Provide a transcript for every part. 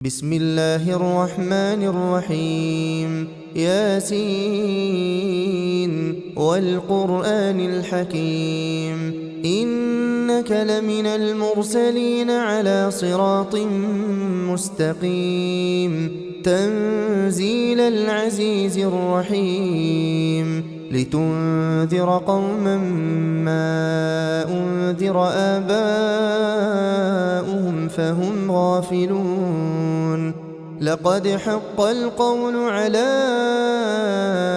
بسم الله الرحمن الرحيم ياسين والقرآن الحكيم إنك لمن المرسلين على صراط مستقيم تنزيل العزيز الرحيم لتنذر قوما ما أنذر آباؤهم فهم غافلون لقد حق القول على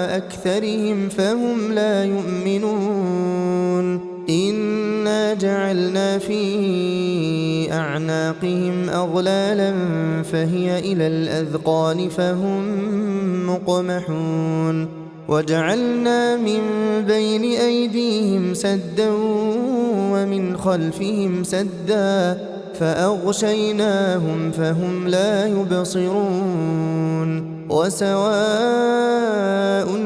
أكثرهم فهم لا يؤمنون إنا جعلنا في أعناقهم أغلالا فهي إلى الأذقان فهم مقمحون وجعلنا من بين أيديهم سدا ومن خلفهم سدا فأغشيناهم فهم لا يبصرون وسواء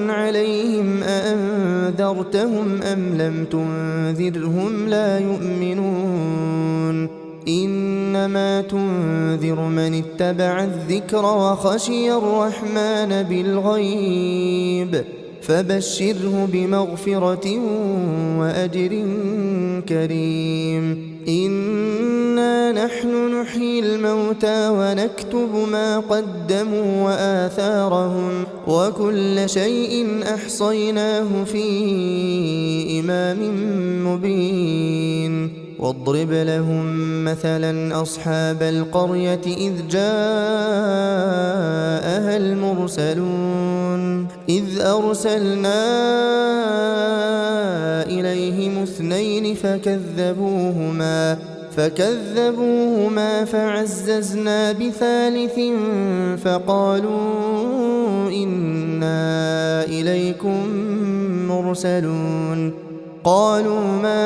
عليهم أأنذرتهم أم لم تنذرهم لا يؤمنون إنما تنذر من اتبع الذكر وخشي الرحمن بالغيب فبشره بمغفرة وأجر كريم إنا نحن نحيي الموتى ونكتب ما قدموا وآثارهم وكل شيء أحصيناه في إمام مبين واضرب لهم مثلا أصحاب القرية إذ جاءها المرسلون إذ أرسلنا إليهم اثنين فكذبوهما فعززنا بثالث فقالوا إنا إليكم مرسلون قالوا ما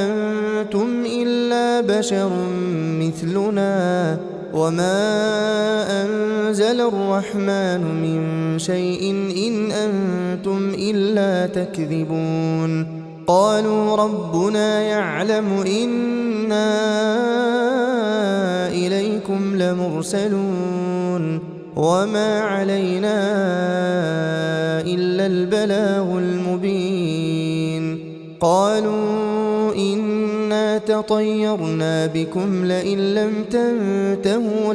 أنتم إلا بشر مثلنا وما أنزل الرحمن من شيء إن أنتم إلا تكذبون قالوا ربنا يعلم إنا إليكم لمرسلون وما علينا إلا البلاغ المبين قالوا إنا تطيرنا بكم لئن لم تنتهوا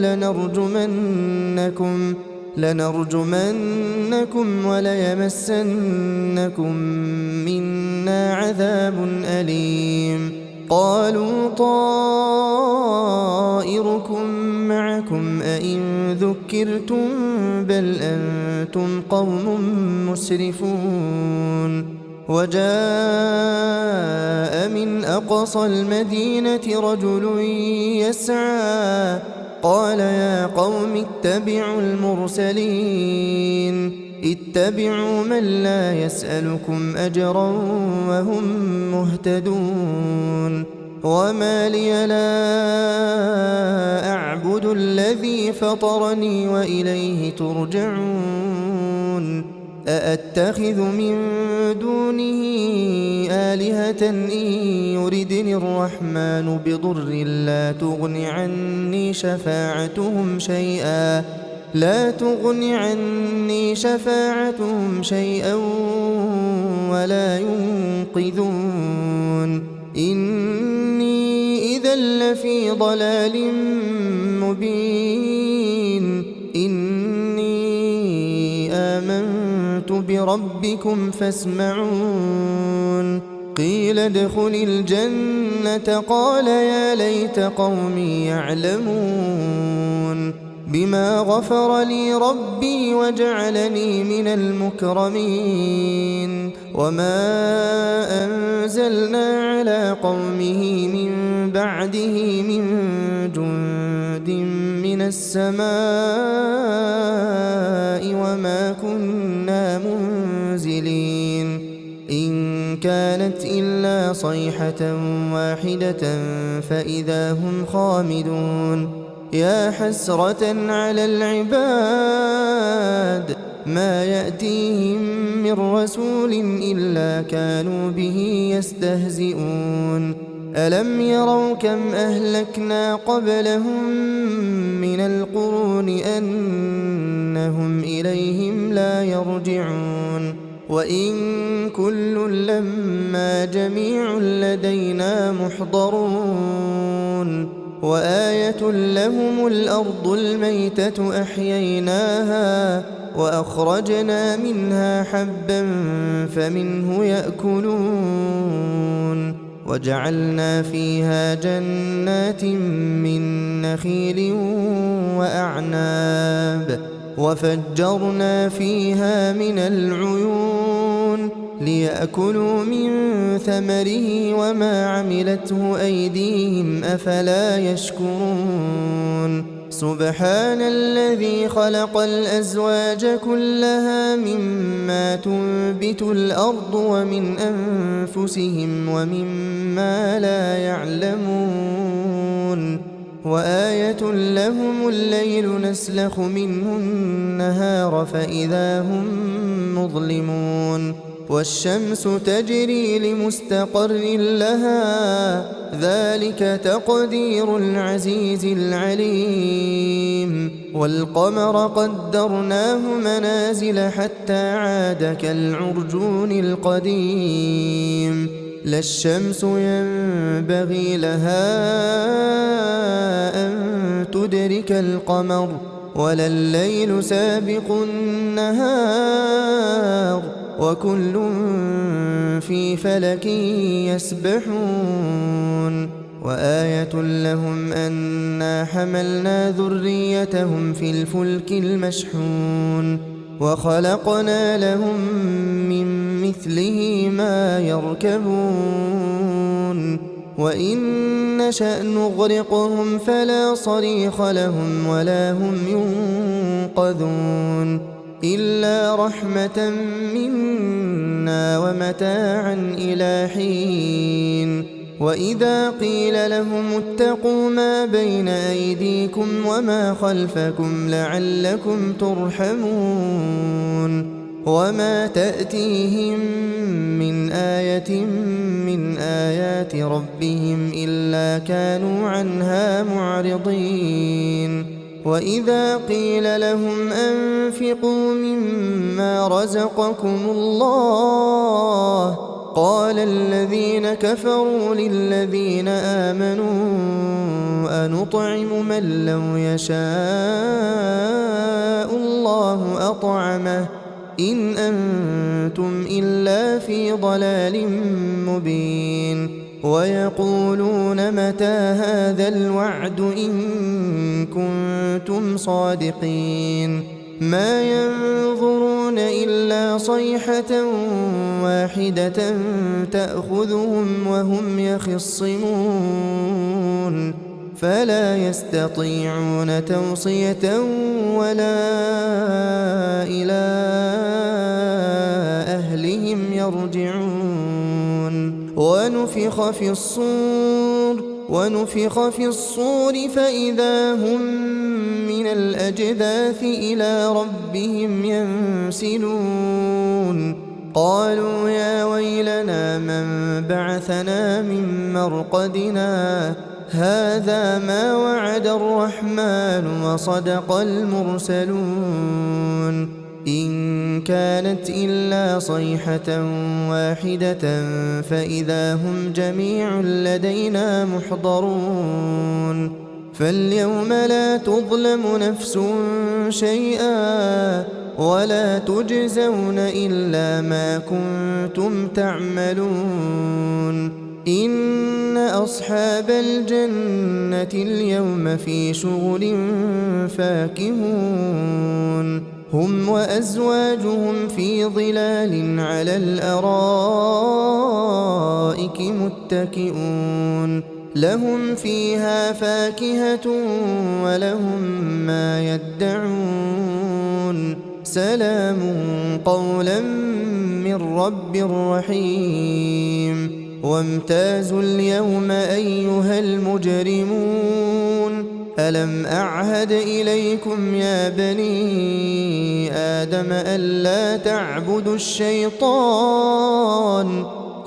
لنرجمنكم وليمسنكم منا عذاب أليم قالوا طائركم معكم أئن ذكرتم بل أنتم قوم مسرفون وجاء من أقصى المدينة رجل يسعى قال يا قوم اتبعوا المرسلين اتبعوا من لا يسألكم أجرا وهم مهتدون وما لي لا أعبد الذي فطرني وإليه ترجعون أأتخذ من دونه آلهة إن يردني الرحمن بضر لا تغن عني شفاعتهم شيئا ولا ينقذون إني إذا لفي ضلال مبين إني آمنت بربكم فاسمعون قيل ادخل الجنة قال يا ليت قومي يعلمون بما غفر لي ربي وجعلني من المكرمين وما أنزلنا على قومه من بعده من جند من السماء وما كنا منزلين إن كانت إلا صيحة واحدة فإذا هم خامدون يا حسرة على العباد ما يأتيهم من رسول إلا كانوا به يستهزئون ألم يروا كم أهلكنا قبلهم من القرون أنهم إليهم لا يرجعون وإن كل لما جميع لدينا محضرون وآية لهم الأرض الميتة أحييناها وأخرجنا منها حبا فمنه يأكلون وجعلنا فيها جنات من نخيل وأعناب وفجرنا فيها من العيون ليأكلوا من ثمره وما عملته أيديهم أفلا يشكرون سبحان الذي خلق الأزواج كلها مما تنبت الأرض ومن أنفسهم ومما لا يعلمون وآية لهم الليل نسلخ منه النهار فإذا هم مظلمون والشمس تجري لمستقر لها ذلك تقدير العزيز العليم والقمر قدرناه منازل حتى عاد كالعرجون القديم لا الشمس ينبغي لها أن تدرك القمر ولا الليل سابق النهار وكل في فلك يسبحون وآية لهم أنا حملنا ذريتهم في الفلك المشحون وخلقنا لهم من مثله ما يركبون وإن نشأ نغرقهم فلا صريخ لهم ولا هم ينقذون إلا رحمة منا ومتاعا إلى حين وإذا قيل لهم اتقوا ما بين أيديكم وما خلفكم لعلكم ترحمون وما تأتيهم من آية من آيات ربهم إلا كانوا عنها معرضين وإذا قيل لهم أنفقوا مما رزقكم الله قال الذين كفروا للذين آمنوا أنطعم من لو يشاء الله أطعمه إن أنتم إلا في ضلال مبين ويقولون متى هذا الوعد إن كنتم صادقين ما ينظرون إلا صيحة واحدة تأخذهم وهم يخصمون فلا يستطيعون توصية ولا إلى أهلهم يرجعون ونفخ في الصور فإذا هم من الأجداث إلى ربهم ينسلون قالوا يا ويلنا من بعثنا من مرقدنا هذا ما وعد الرحمن وصدق المرسلون إن كانت إلا صيحة واحدة فإذا هم جميع لدينا محضرون فاليوم لا تظلم نفس شيئا ولا تجزون إلا ما كنتم تعملون إن أصحاب الجنة اليوم في شغل فاكهون هم وأزواجهم في ظلال على الأرائك متكئون لهم فيها فاكهة ولهم ما يدعون سلام قولا من رب رحيم وامتازوا اليوم أيها المجرمون ألم أعهد إليكم يا بني آدم ألا تعبدوا الشيطان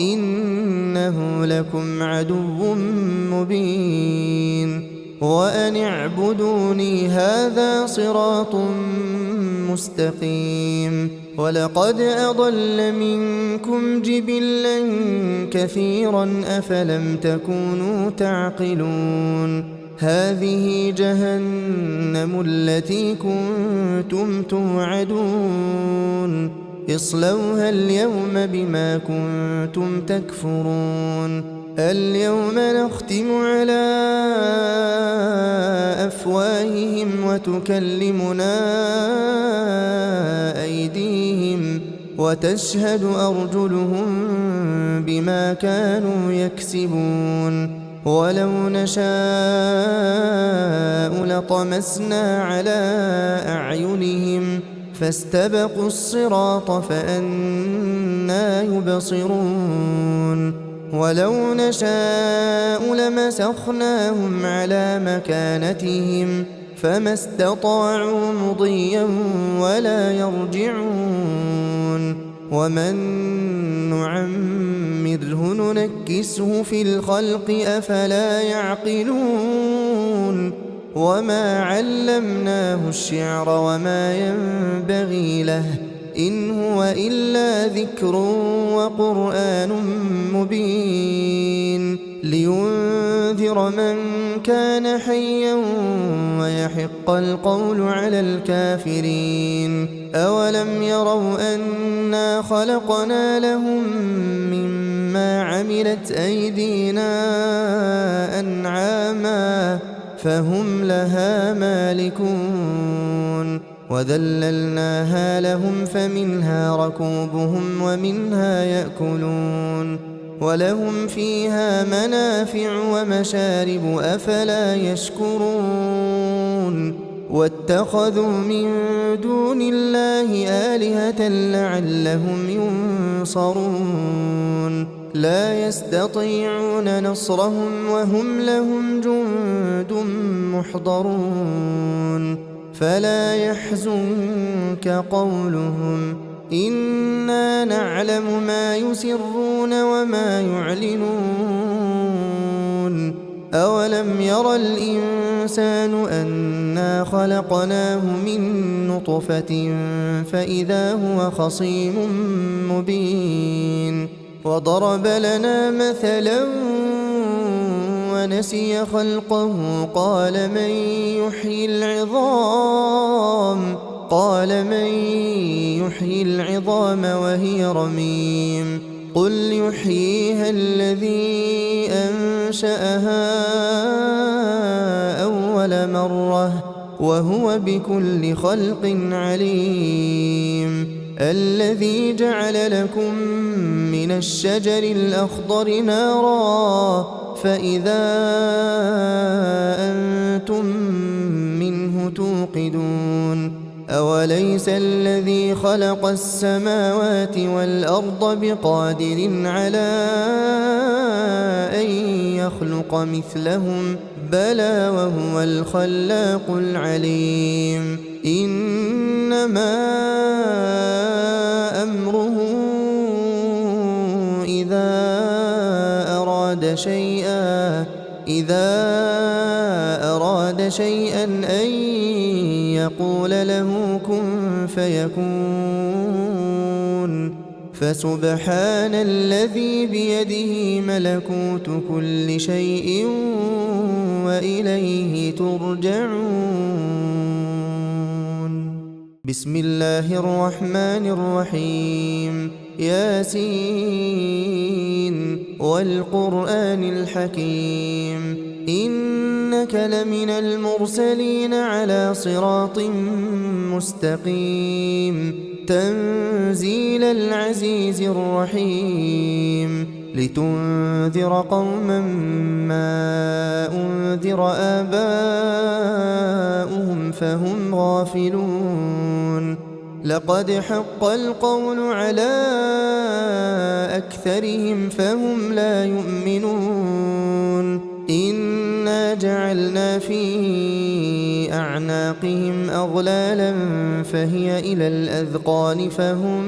إنه لكم عدو مبين وأن اعبدوني هذا صراط مستقيم ولقد أضل منكم جبلا كثيرا أفلم تكونوا تعقلون هذه جهنم التي كنتم توعدون اصلوها اليوم بما كنتم تكفرون اليوم نختم على أفواههم وتكلمنا أيديهم وتشهد أرجلهم بما كانوا يكسبون ولو نشاء لطمسنا على أعينهم فاستبقوا الصراط فأنى يبصرون ولو نشاء لمسخناهم على مكانتهم فما استطاعوا مضيا ولا يرجعون ومن نعمره ننكسه في الخلق أفلا يعقلون وما علمناه الشعر وما ينبغي له إن هو إلا ذكر وقرآن مبين لينذر من كان حيا ويحق القول على الكافرين أولم يروا أنا خلقنا لهم مما عملت أيدينا أنعاما فهم لها مالكون وذللناها لهم فمنها ركوبهم ومنها يأكلون ولهم فيها منافع ومشارب أفلا يشكرون واتخذوا من دون الله آلهة لعلهم ينصرون لا يستطيعون نصرهم وهم لهم جند محضرون فلا يحزنك قولهم إنا نعلم ما يسرون وما يعلنون أولم ير الإنسان أنا خلقناه من نطفة فإذا هو خصيم مبين وضرب لنا مثلا ونسي خلقه قال من يحيي العظام وهي رميم قل يحييها الذي أنشأها أول مرة وهو بكل خلق عليم الذي جعل لكم من الشجر الأخضر نارا فإذا أنتم منه توقدون أوليس الذي خلق السماوات والأرض بقادر على أن يخلق مثلهم بلى وهو الخلاق العليم إنما أمره إذا أراد شيئا أن يقول له كن فيكون فسبحان الذي بيده ملكوت كل شيء وإليه ترجعون بسم الله الرحمن الرحيم ياسين والقرآن الحكيم إنك لمن المرسلين على صراط مستقيم تنزيل العزيز الرحيم لتنذر قوما ما أنذر آباؤهم فهم غافلون لقد حق القول على أكثرهم فهم لا يؤمنون إنا جعلنا في أعناقهم أغلالا فهي إلى الأذقان فهم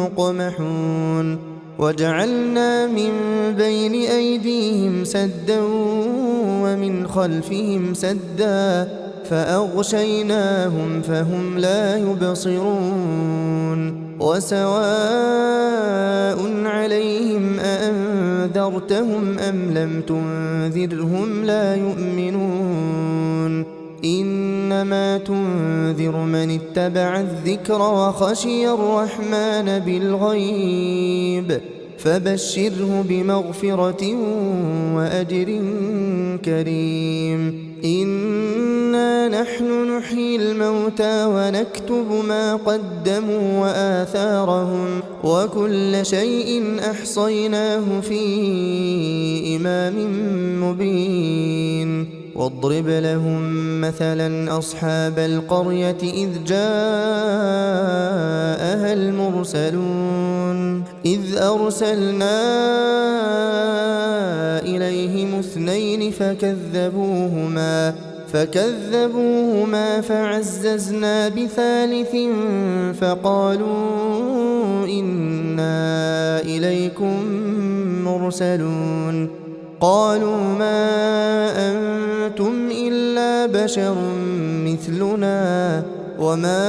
مقمحون وجعلنا من بين أيديهم سدا ومن خلفهم سدا فأغشيناهم فهم لا يبصرون وسواء عليهم أأنذرتهم أم لم تنذرهم لا يؤمنون إنما تنذر من اتبع الذكر وخشي الرحمن بالغيب فبشره بمغفرة وأجر كريم إنا نحن نحيي الموتى ونكتب ما قدموا وآثارهم وكل شيء أحصيناه في إمام مبين واضرب لهم مثلا أصحاب القرية إذ جاءها المرسلون إذ أرسلنا إليهم 2 فكذبوهما فعززنا ب3 فقالوا إنا إليكم مرسلون قالوا ما أنتم إلا بشر مثلنا وما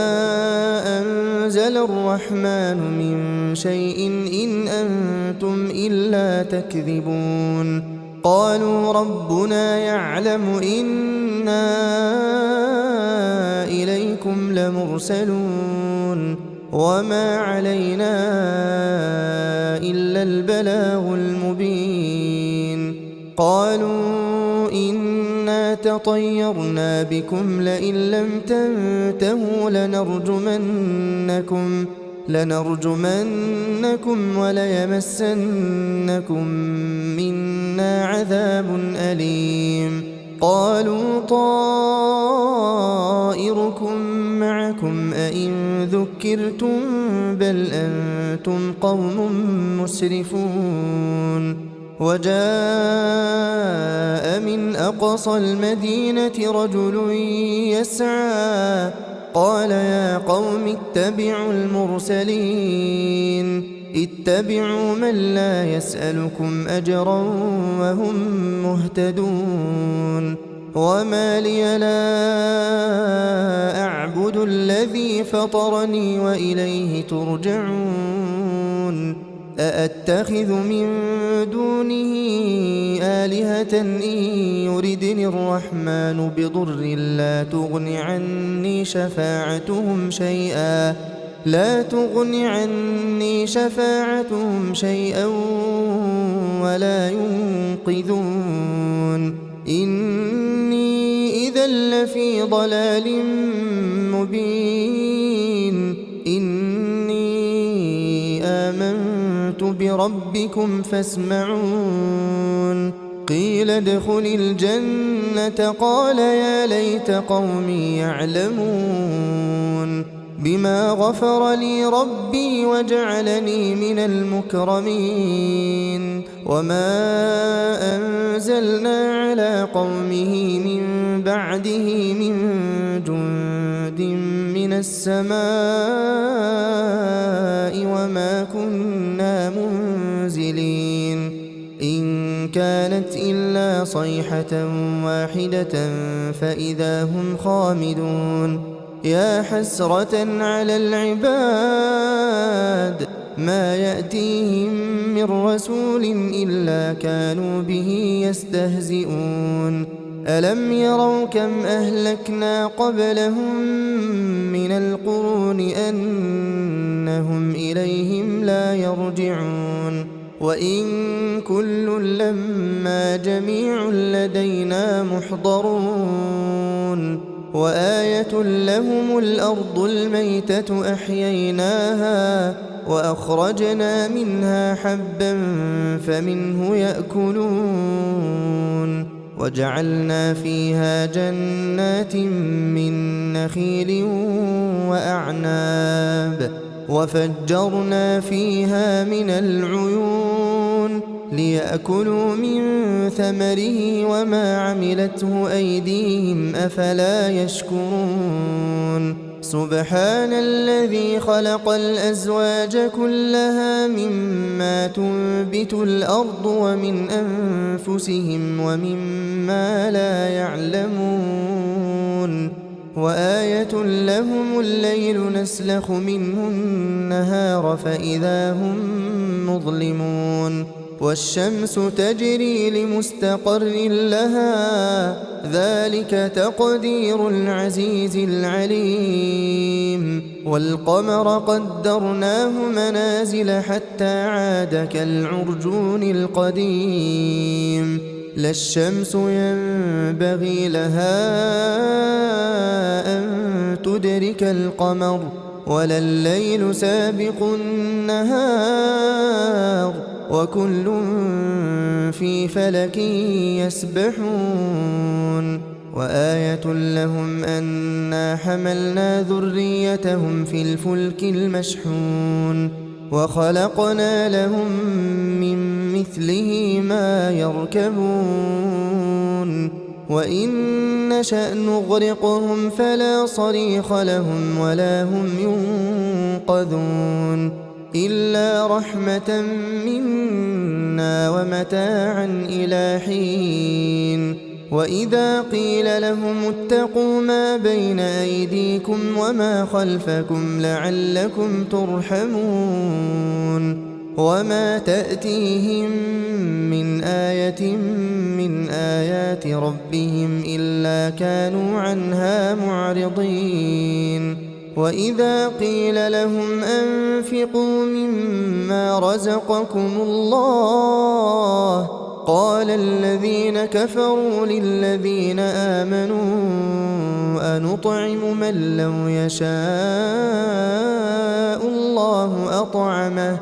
أنزل الرحمن من شيء إن أنتم إلا تكذبون قالوا ربنا يعلم إنا إليكم لمرسلون وما علينا إلا البلاغ المبين قالوا إنا تطيرنا بكم لئن لم تنتهوا لنرجمنكم وليمسنكم منا عذاب أليم قالوا طائركم معكم أئن ذكرتم بل أنتم قوم مسرفون وجاء من أقصى المدينة رجل يسعى قال يا قوم اتبعوا المرسلين اتبعوا من لا يسألكم أجرا وهم مهتدون وما لي لا أعبد الذي فطرني وإليه ترجعون أأتخذ من دونه آلهة إن يردني الرحمن بضر لا تغن عني شفاعتهم شيئا ولا ينقذون إني إذا لفي ضلال مبين إني آمنت بربكم فاسمعون قيل ادخل الجنة قال يا ليت قومي يعلمون بما غفر لي ربي وجعلني من المكرمين وما أنزلنا على قومه من بعده من جند من السماء وما كنا منزلين إن كانت إلا صيحة واحدة فإذا هم خامدون يا حسرة على العباد ما يأتيهم من رسول إلا كانوا به يستهزئون ألم يروا كم أهلكنا قبلهم من القرون أنهم إليهم لا يرجعون وإن كل لما جميع لدينا محضرون وآية لهم الأرض الميتة أحييناها وأخرجنا منها حبا فمنه يأكلون وجعلنا فيها جنات من نخيل وأعناب وفجرنا فيها من العيون ليأكلوا من ثمره وما عملته أيديهم أفلا يشكرون سبحان الذي خلق الأزواج كلها مما تنبت الأرض ومن أنفسهم ومما لا يعلمون وآية لهم الليل نسلخ منه النهار فإذا هم مظلمون والشمس تجري لمستقر لها ذلك تقدير العزيز العليم والقمر قدرناه منازل حتى عاد كالعرجون القديم لا الشمس ينبغي لها أن تدرك القمر ولا الليل سابق النهار وكل في فلك يسبحون وآية لهم أنا حملنا ذريتهم في الفلك المشحون وخلقنا لهم من مثله ما يركبون وإن نشأ نغرقهم فلا صريخ لهم ولا هم ينقذون إلا رحمة منا ومتاعا إلى حين وإذا قيل لهم اتقوا ما بين أيديكم وما خلفكم لعلكم ترحمون وما تأتيهم من آية من آيات ربهم إلا كانوا عنها معرضين وإذا قيل لهم أنفقوا مما رزقكم الله قال الذين كفروا للذين آمنوا أنطعم من لو يشاء الله أطعمه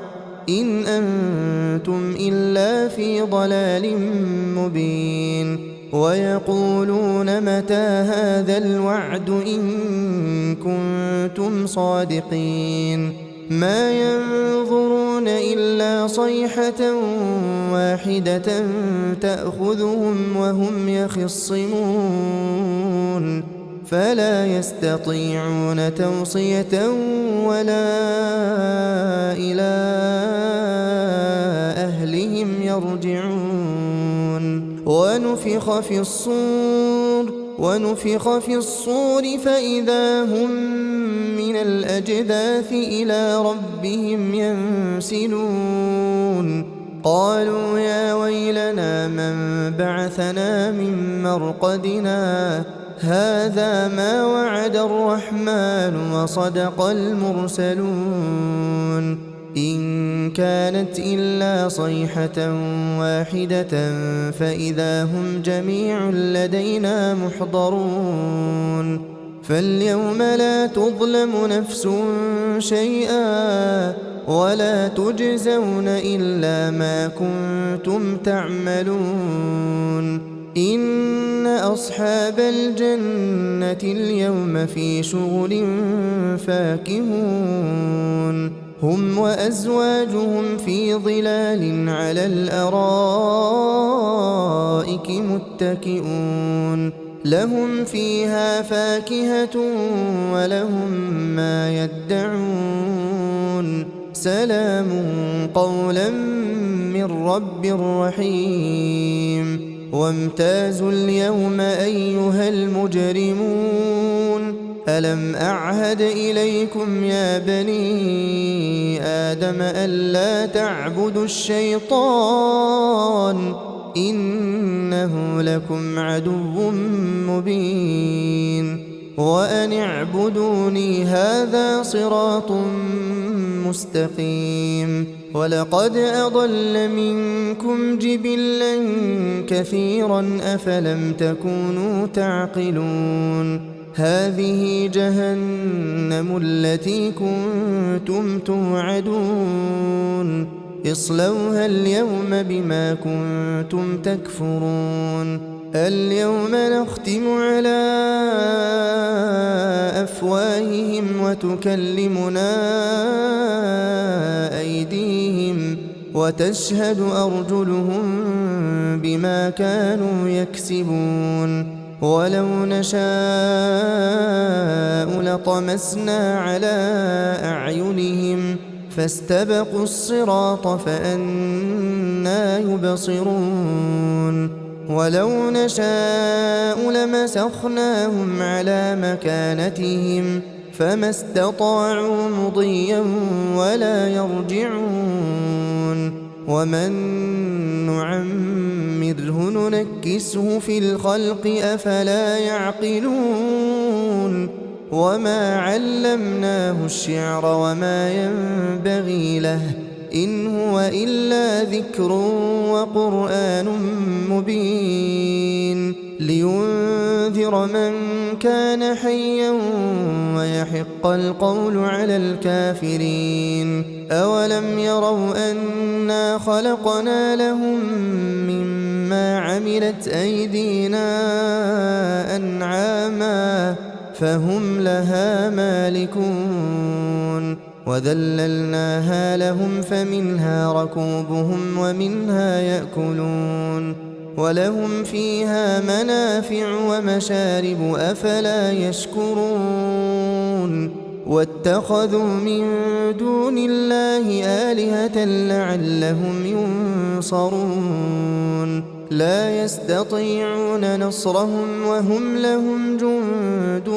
إن أنتم إلا في ضلال مبين ويقولون متى هذا الوعد إن كنتم صادقين ما ينظرون إلا صيحة واحدة تأخذهم وهم يخصمون فلا يستطيعون توصية ولا إلى أهلهم يرجعون ونفخ في الصور فإذا هم من الأجداث إلى ربهم ينسلون قالوا يا ويلنا من بعثنا من مرقدنا هذا ما وعد الرحمن وصدق المرسلون إن كانت إلا صيحة واحدة فإذا هم جميع لدينا محضرون فاليوم لا تظلم نفس شيئا ولا تجزون إلا ما كنتم تعملون إن أصحاب الجنة اليوم في شغل فاكهون هم وأزواجهم في ظلال على الأرائك متكئون لهم فيها فاكهة ولهم ما يدعون سلام قولا من رب رحيم وامتازوا اليوم أيها المجرمون ألم أعهد إليكم يا بني آدم ألا تعبدوا الشيطان إنه لكم عدو مبين وأن اعبدوني هذا صراط مستقيم ولقد أضل منكم جبلا كثيرا أفلم تكونوا تعقلون هذه جهنم التي كنتم توعدون اصلوها اليوم بما كنتم تكفرون اليوم نختم على أفواههم وتكلمنا أيديهم وتشهد أرجلهم بما كانوا يكسبون ولو نشاء لطمسنا على أعينهم فاستبقوا الصراط فأنى يبصرون ولو نشاء لمسخناهم على مكانتهم فما استطاعوا مضيا ولا يرجعون ومن نعمره ننكسه في الخلق أفلا يعقلون وما علمناه الشعر وما ينبغي له إن هو إلا ذكر وقرآن مبين لينذر من كان حيا ويحق القول على الكافرين أولم يروا أنا خلقنا لهم مما عملت أيدينا أنعاما فهم لها مالكون وذللناها لهم فمنها ركوبهم ومنها يأكلون ولهم فيها منافع ومشارب أفلا يشكرون واتخذوا من دون الله آلهة لعلهم ينصرون لا يستطيعون نصرهم وهم لهم جند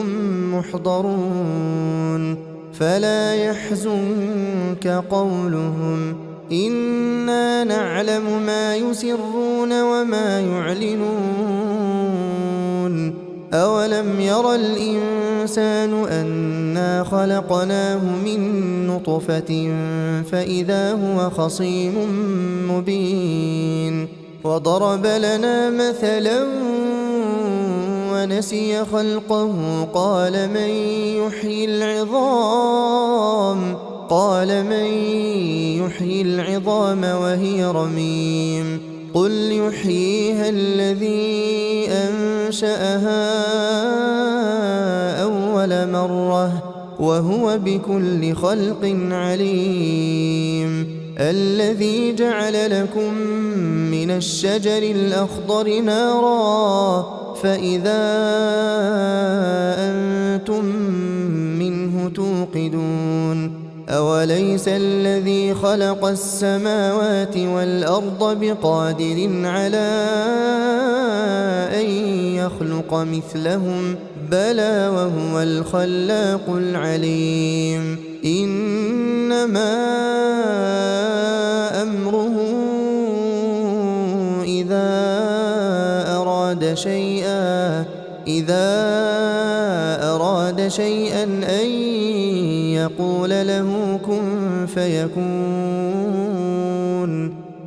محضرون فلا يحزنك قولهم إنا نعلم ما يسرون وما يعلنون أولم ير الإنسان أنا خلقناه من نطفة فإذا هو خصيم مبين وضرب لنا مثلا ونسي خلقه قال من يحيي العظام وهي رميم قل يحييها الذي أنشأها أول مرة وهو بكل خلق عليم الذي جعل لكم من الشجر الأخضر نارا فإذا أنتم منه توقدون أوليس الذي خلق السماوات والأرض بقادر على أن يخلق مثلهم بلى وهو الخلاق العليم إنما أمره إذا أراد شيئا أن يقول له كن فيكون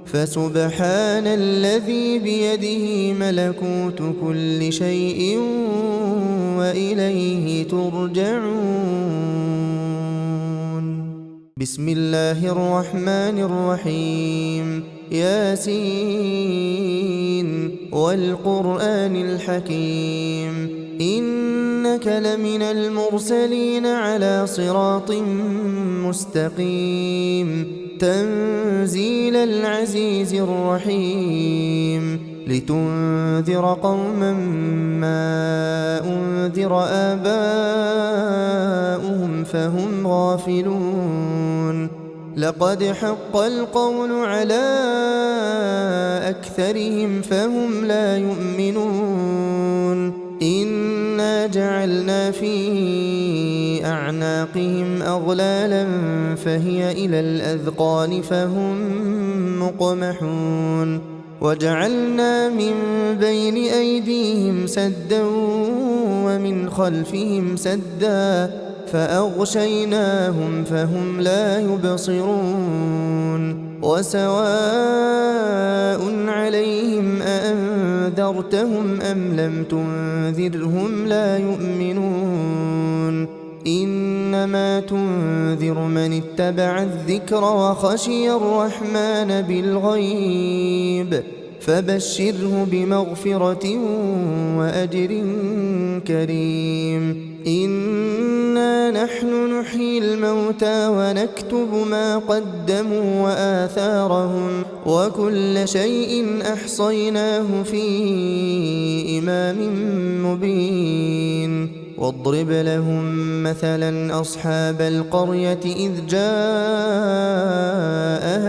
فسبحان الذي بيده ملكوت كل شيء وإليه ترجعون بسم الله الرحمن الرحيم ياسين والقرآن الحكيم إنك لمن المرسلين على صراط مستقيم تنزيل العزيز الرحيم لتنذر قوما ما أنذر آباؤهم فهم غافلون لقد حق القول على أكثرهم فهم لا يؤمنون إنا جعلنا في أعناقهم أغلالا فهي إلى الأذقان فهم مقمحون وجعلنا من بين أيديهم سدا ومن خلفهم سدا فأغشيناهم فهم لا يبصرون وسواء عليهم أأنذرتهم أم لم تنذرهم لا يؤمنون إنما تنذر من اتبع الذكر وخشي الرحمن بالغيب فبشره بمغفرة وأجر كريم إنا نحن نحيي الموتى ونكتب ما قدموا وآثارهم وكل شيء أحصيناه في إمام مبين واضرب لهم مثلا أصحاب القرية إذ جاءها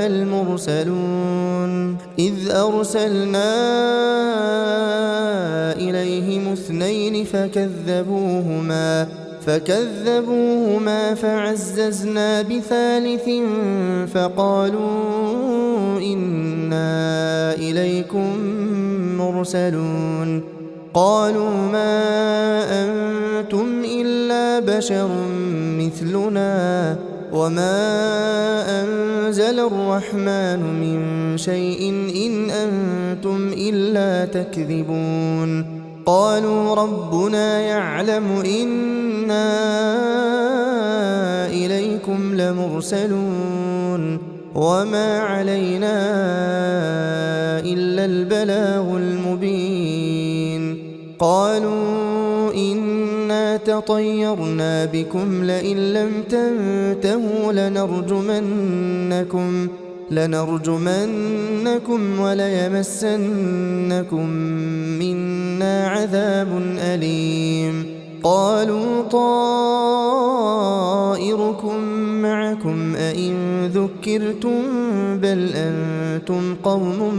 المرسلون إذ أرسلنا إليهم 2 فكذبوهما فعززنا ب3 فقالوا إنا إليكم مرسلون قالوا ما أنتم إلا بشر مثلنا وما أنزل الرحمن من شيء إن أنتم إلا تكذبون قالوا ربنا يعلم إنا إليكم لمرسلون وما علينا إلا البلاغ المبين قالوا إنا تطيرنا بكم لئن لم تنتهوا لنرجمنكم وليمسنكم منا عذاب أليم قالوا طائركم معكم أئن ذكرتم بل أنتم قوم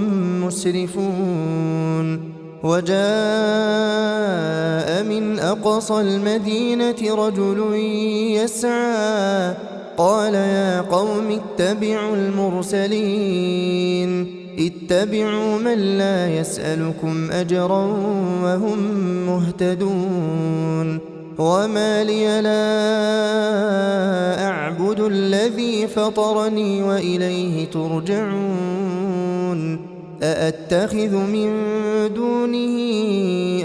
مسرفون وجاء من أقصى المدينة رجل يسعى قال يا قوم اتبعوا المرسلين اتبعوا من لا يسألكم أجرا وهم مهتدون وما لي لا أعبد الذي فطرني وإليه ترجعون أأتخذ من دونه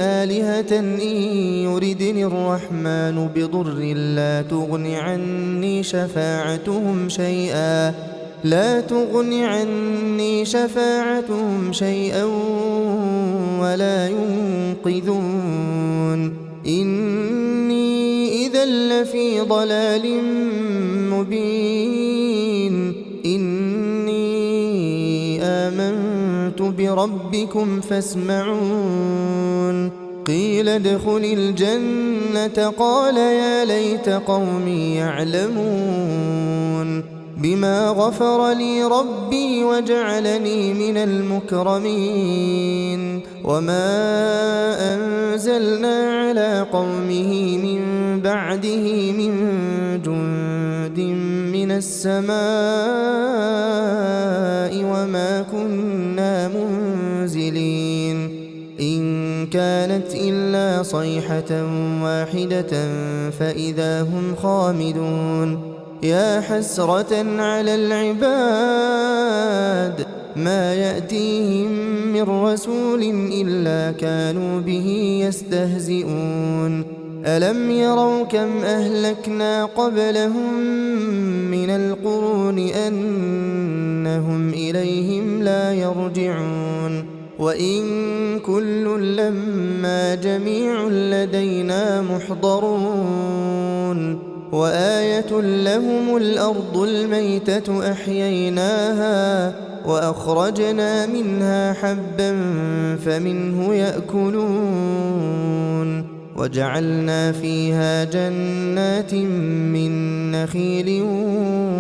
آلهة إن يردني الرحمن بضر لا تغن عني شفاعتهم شيئا ولا ينقذون إني إذا لفي ضلال مبين إني آمنت بربكم فاسمعون قيل ادخل الجنة قال يا ليت قومي يعلمون بما غفر لي ربي وجعلني من المكرمين وما أنزلنا على قومه من بعده من جند من السماء وما كنا منزلين إن كانت إلا صيحة واحدة فإذا هم خامدون يا حسرة على العباد ما يأتيهم من رسول إلا كانوا به يستهزئون ألم يروا كم أهلكنا قبلهم من القرون أنهم إليهم لا يرجعون وإن كل لما جميع لدينا محضرون وآية لهم الأرض الميتة أحييناها وأخرجنا منها حبا فمنه يأكلون وجعلنا فيها جنات من نخيل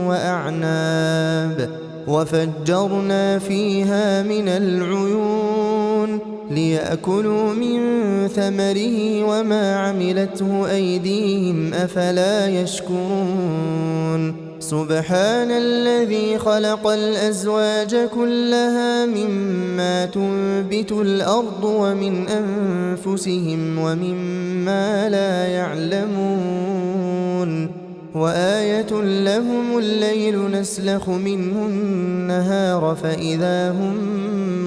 وأعناب وفجرنا فيها من العيون ليأكلوا من ثمره وما عملته أيديهم أفلا يشكرون سبحان الذي خلق الأزواج كلها مما تنبت الأرض ومن أنفسهم ومما لا يعلمون وآية لهم الليل نسلخ منه النهار فإذا هم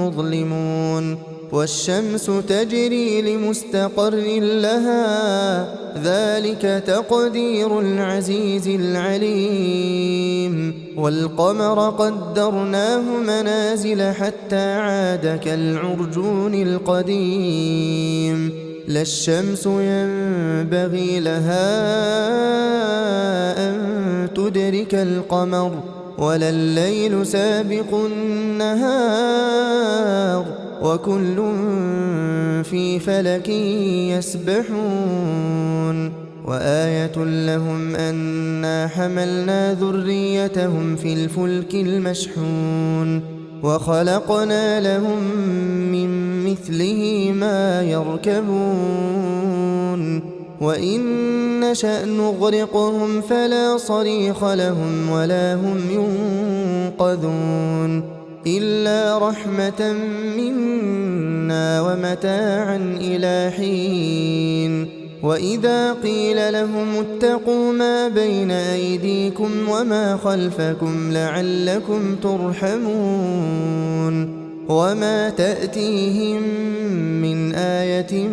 مظلمون والشمس تجري لمستقر لها ذلك تقدير العزيز العليم والقمر قدرناه منازل حتى عاد كالعرجون القديم لا الشمس ينبغي لها كالقمر ولا الليل سابق النهار وكل في فلك يسبحون وآية لهم أنا حملنا ذريتهم في الفلك المشحون وخلقنا لهم من مثله ما يركبون وإن نشأ نغرقهم فلا صريخ لهم ولا هم ينقذون إلا رحمة منا ومتاعا إلى حين وإذا قيل لهم اتقوا ما بين أيديكم وما خلفكم لعلكم ترحمون وما تأتيهم من آية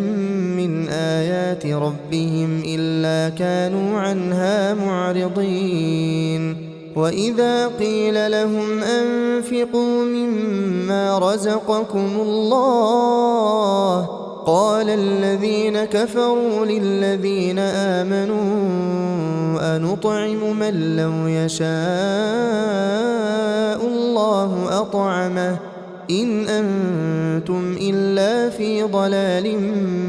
من آيات ربهم إلا كانوا عنها معرضين وإذا قيل لهم أنفقوا مما رزقكم الله قال الذين كفروا للذين آمنوا أنطعم من لو يشاء الله أطعمه إن أنتم إلا في ضلال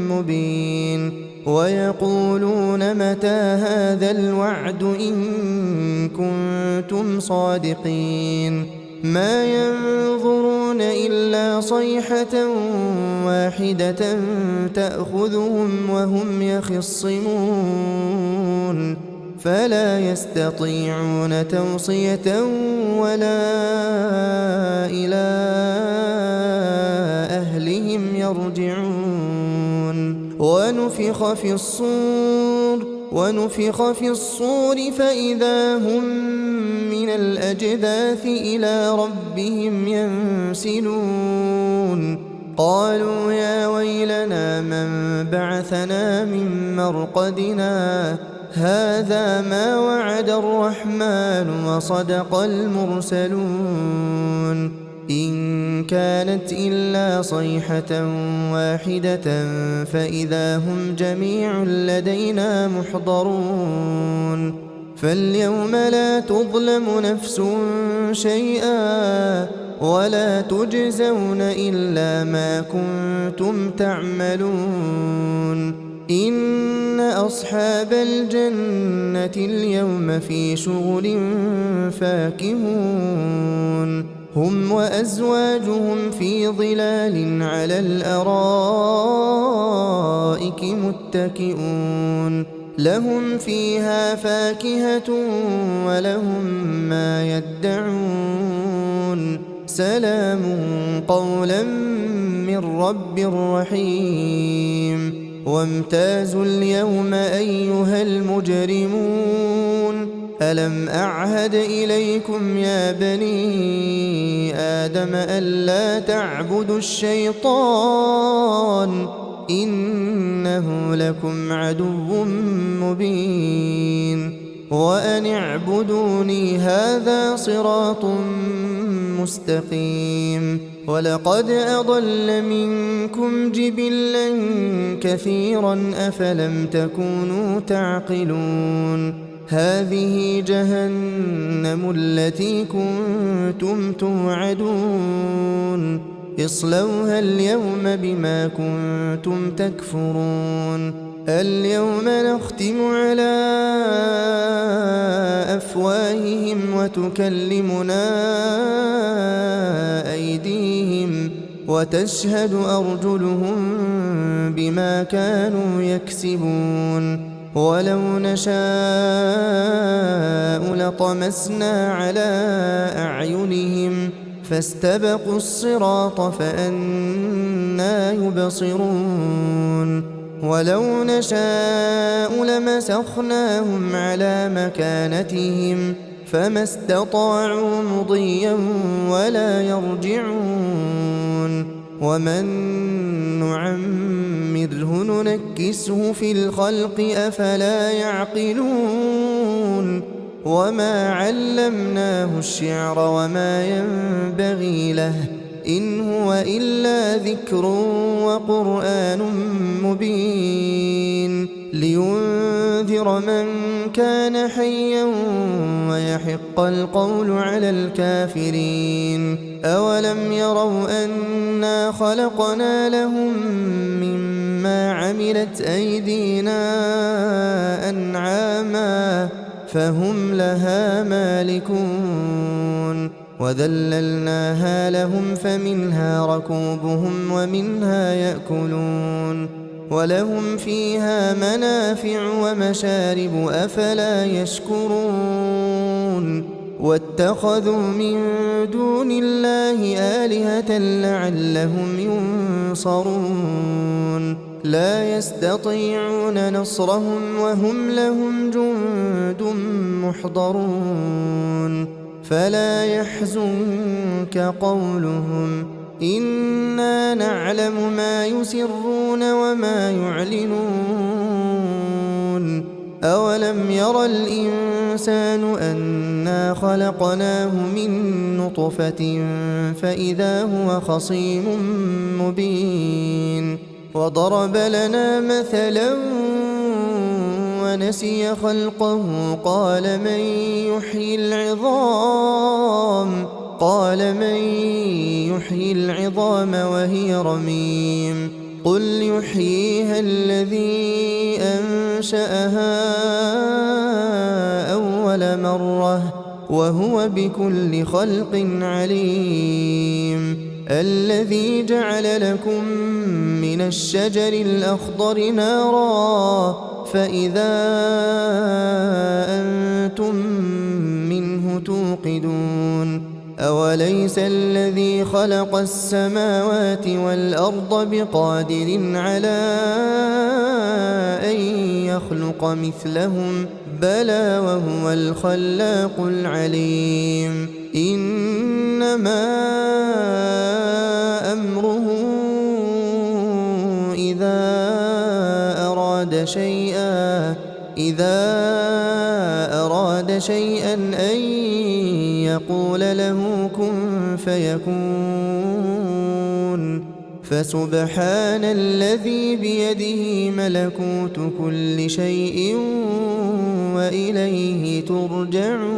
مبين ويقولون متى هذا الوعد إن كنتم صادقين ما ينظرون إلا صيحة واحدة تأخذهم وهم يخصمون فلا يستطيعون توصية ولا إلى أهلهم يرجعون ونفخ في الصور فإذا هم من الأجداث إلى ربهم ينسلون قالوا يا ويلنا من بعثنا من مرقدنا هذا ما وعد الرحمن وصدق المرسلون إن كانت إلا صيحة واحدة فإذا هم جميع لدينا محضرون فاليوم لا تظلم نفس شيئا ولا تجزون إلا ما كنتم تعملون إن أصحاب الجنة اليوم في شغل فاكهون هم وأزواجهم في ظلال على الأرائك متكئون لهم فيها فاكهة ولهم ما يدعون سلام قولا من رب رحيم وامتازوا اليوم أيها المجرمون ألم أعهد إليكم يا بني آدم ألا تعبدوا الشيطان إنه لكم عدو مبين وأن اعبدوني هذا صراط مستقيم ولقد أضل منكم جبلا كثيرا أفلم تكونوا تعقلون هذه جهنم التي كنتم توعدون اصلوها اليوم بما كنتم تكفرون اليوم نختم على أفواههم وتكلمنا أيديهم وتشهد أرجلهم بما كانوا يكسبون ولو نشاء لطمسنا على أعينهم فاستبقوا الصراط فأنى يبصرون ولو نشاء لمسخناهم على مكانتهم فما استطاعوا مضيا ولا يرجعون ومن نعمره ننكسه في الخلق أفلا يعقلون وما علمناه الشعر وما ينبغي له إن هو إلا ذكر وقرآن مبين لينذر من كان حيا ويحق القول على الكافرين. أولم يروا أنا خلقنا لهم مما عملت أيدينا أنعاما فهم لها مالكون وذللناها لهم فمنها ركوبهم ومنها يأكلون ولهم فيها منافع ومشارب أفلا يشكرون واتخذوا من دون الله آلهة لعلهم ينصرون لا يستطيعون نصرهم وهم لهم جند محضرون فلا يحزنك قولهم إنا نعلم ما يسرون وما يعلنون أولم ير الإنسان أنا خلقناه من نطفة فإذا هو خصيم مبين وضرب لنا مثلا ونسي خلقه قال من يحيي العظام وهي رميم قل يحييها الذي أنشأها أول مرة وهو بكل خلق عليم الذي جعل لكم من الشجر الأخضر نارا فإذا أنتم منه توقدون أوليس الذي خلق السماوات والأرض بقادر على أن يخلق مثلهم بلى وهو الخلاق العليم إنما أمره إذا أراد شيئا أن يقول له كن فيكون فسبحان الذي بيده ملكوت كل شيء وإليه ترجعون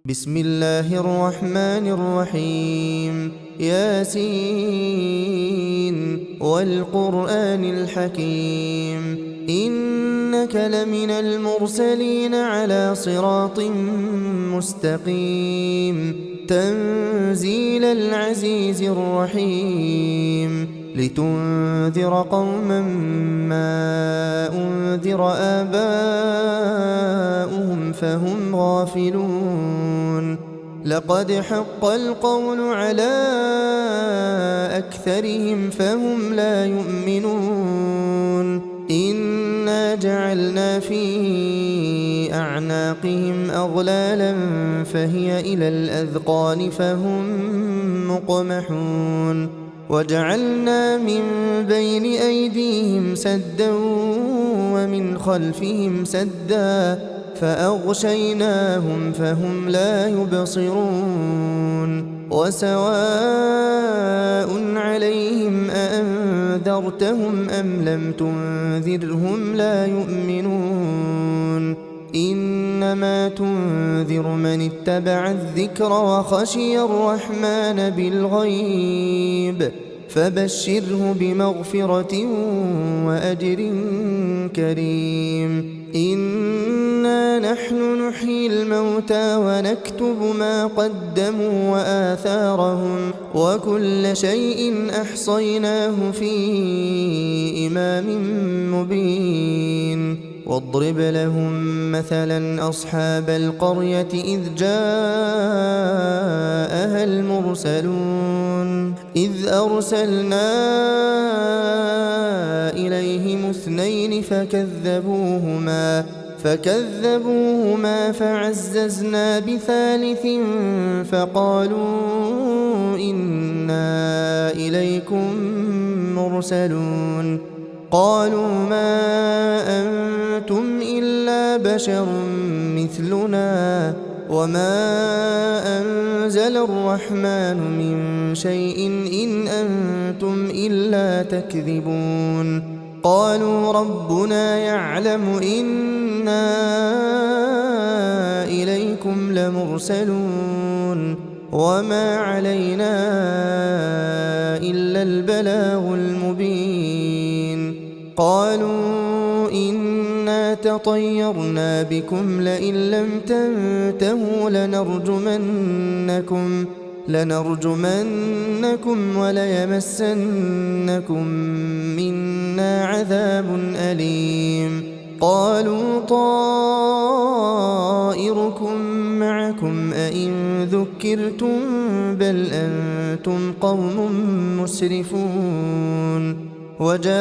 بسم الله الرحمن الرحيم ياسين والقرآن الحكيم إنك لمن المرسلين على صراط مستقيم تنزيل العزيز الرحيم لتنذر قوما ما أنذر آباؤهم فهم غافلون لقد حق القول على أكثرهم فهم لا يؤمنون إنا جعلنا في أعناقهم أغلالا فهي إلى الأذقان فهم مقمحون وجعلنا من بين أيديهم سدا ومن خلفهم سدا فأغشيناهم فهم لا يبصرون وسواء عليهم أأنذرتهم أم لم تنذرهم لا يؤمنون إنما تنذر من اتبع الذكر وخشي الرحمن بالغيب فبشره بمغفرة وأجر كريم إنا نحن نحيي الموتى ونكتب ما قدموا وآثارهم وكل شيء أحصيناه في إمام مبين واضرب لهم مثلا أصحاب القرية إذ جاءها المرسلون إذ أرسلنا إليهم اثنين فكذبوهما فعززنا بثالث فقالوا إنا إليكم مرسلون قالوا ما أنتم إلا بشر مثلنا وما أنزل الرحمن من شيء إن أنتم إلا تكذبون قالوا ربنا يعلم إنا إليكم لمرسلون وما علينا إلا البلاغ المبين. قالوا إنا تطيرنا بكم لئن لم تنتهوا لنرجمنكم وليمسنكم منا عذاب أليم. قالوا طائركم معكم أئن ذكرتم بل أنتم قوم مسرفون. وجاء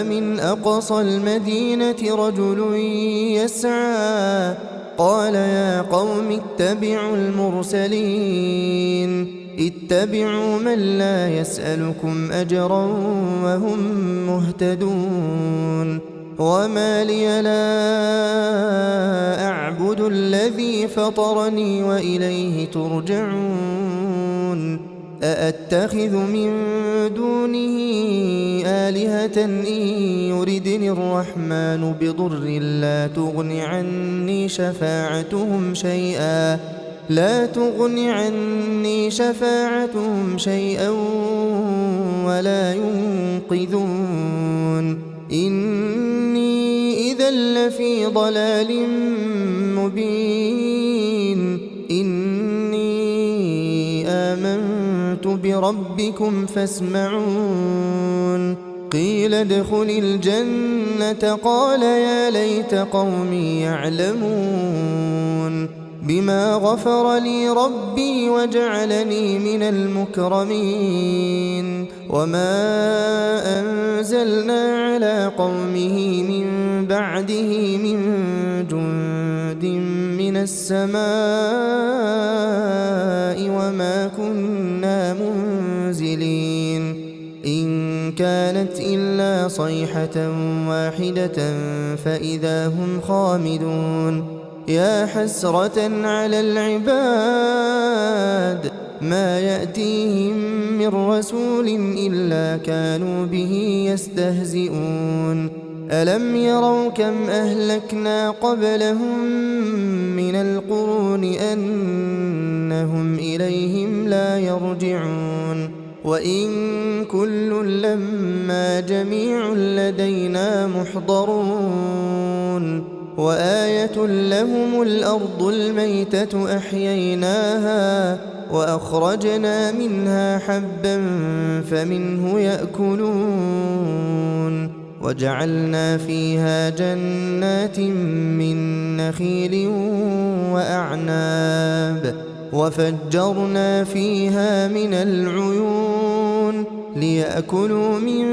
من أقصى المدينة رجل يسعى قال يا قوم اتبعوا المرسلين اتبعوا من لا يسألكم أجرا وهم مهتدون. وما لي لا أعبد الذي فطرني وإليه ترجعون. أأتخذ من دونه آلهة إن يردني الرحمن بضر لا تغن عني شفاعتهم شيئا ولا ينقذون. إني إذا لفي ضلال مبين. إني آمنت بربكم فاسمعون. قيل ادخل الجنة قال يا ليت قومي يعلمون بما غفر لي ربي وجعلني من المكرمين. وما أنزلنا على قومه من بعده من جند من السماء وما كنا منزلين. إن كانت إلا صيحة واحدة فإذا هم خامدون. يا حسرة على العباد ما يأتيهم من رسول إلا كانوا به يستهزئون. ألم يروا كم أهلكنا قبلهم من القرون أنهم إليهم لا يرجعون. وإن كل لما جميع لدينا محضرون. وآية لهم الأرض الميتة أحييناها وأخرجنا منها حبا فمنه يأكلون. وجعلنا فيها جنات من نخيل وأعناب وفجرنا فيها من العيون ليأكلوا من